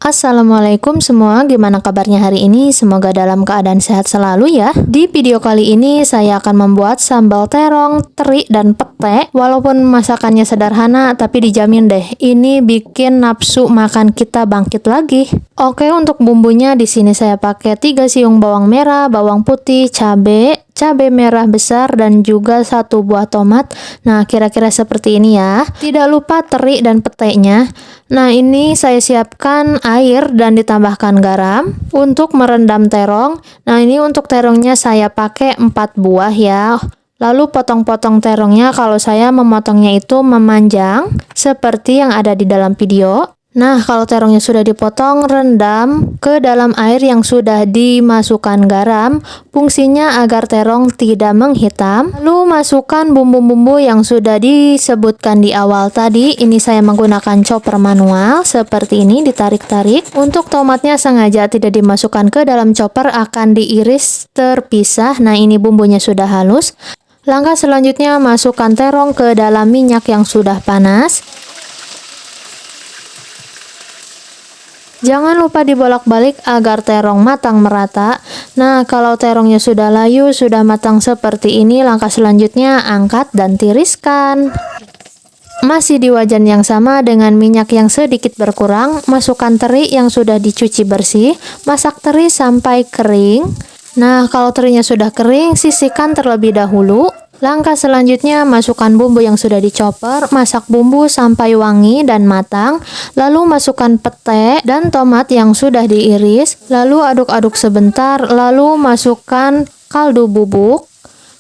Assalamualaikum semua, gimana kabarnya hari ini? Semoga dalam keadaan sehat selalu ya. Di video kali ini saya akan membuat sambal terong, teri, dan pete. Walaupun masakannya sederhana, tapi dijamin deh, ini bikin nafsu makan kita bangkit lagi. Oke, untuk bumbunya di sini saya pakai 3 siung bawang merah, bawang putih, cabai merah besar, dan juga 1 buah tomat. Nah, kira-kira seperti ini ya. Tidak lupa teri dan petenya. Nah, ini saya siapkan air dan ditambahkan garam untuk merendam terong. Nah, ini untuk terongnya saya pakai 4 buah ya. Lalu potong-potong terongnya, kalau saya memotongnya itu memanjang seperti yang ada di dalam video. Nah, kalau terongnya sudah dipotong, rendam ke dalam air yang sudah dimasukkan garam. Fungsinya agar terong tidak menghitam. Lalu masukkan bumbu-bumbu yang sudah disebutkan di awal tadi. Ini saya menggunakan chopper manual seperti ini, ditarik-tarik. Untuk tomatnya sengaja tidak dimasukkan ke dalam chopper, akan diiris terpisah. Nah, ini bumbunya sudah halus. Langkah selanjutnya, masukkan terong ke dalam minyak yang sudah panas. Jangan lupa dibolak-balik agar terong matang merata. Nah, kalau terongnya sudah layu, sudah matang seperti ini, langkah selanjutnya angkat dan tiriskan. Masih di wajan yang sama dengan minyak yang sedikit berkurang, masukkan teri yang sudah dicuci bersih. Masak teri sampai kering. Nah, kalau terinya sudah kering, sisihkan terlebih dahulu. Langkah selanjutnya, masukkan bumbu yang sudah dicopper, masak bumbu sampai wangi dan matang, lalu masukkan pete dan tomat yang sudah diiris, lalu aduk-aduk sebentar, lalu masukkan kaldu bubuk,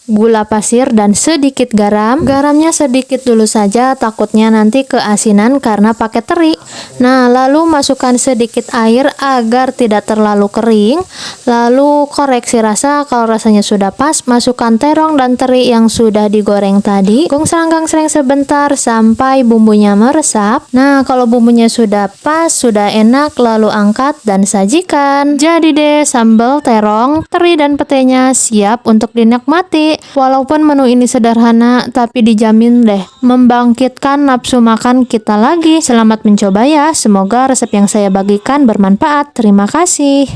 gula pasir, dan sedikit garam. Garamnya sedikit dulu saja, takutnya nanti keasinan karena pakai teri. Nah, lalu masukkan sedikit air agar tidak terlalu kering. Lalu koreksi rasa, kalau rasanya sudah pas, masukkan terong dan teri yang sudah digoreng tadi. Gongsrang-gongsreng sebentar sampai bumbunya meresap. Nah, kalau bumbunya sudah pas, sudah enak, lalu angkat dan sajikan. Jadi deh, sambal terong, teri, dan petenya siap untuk dinikmati. Walaupun menu ini sederhana, tapi dijamin deh membangkitkan nafsu makan kita lagi. Selamat mencoba ya, semoga resep yang saya bagikan bermanfaat. Terima kasih.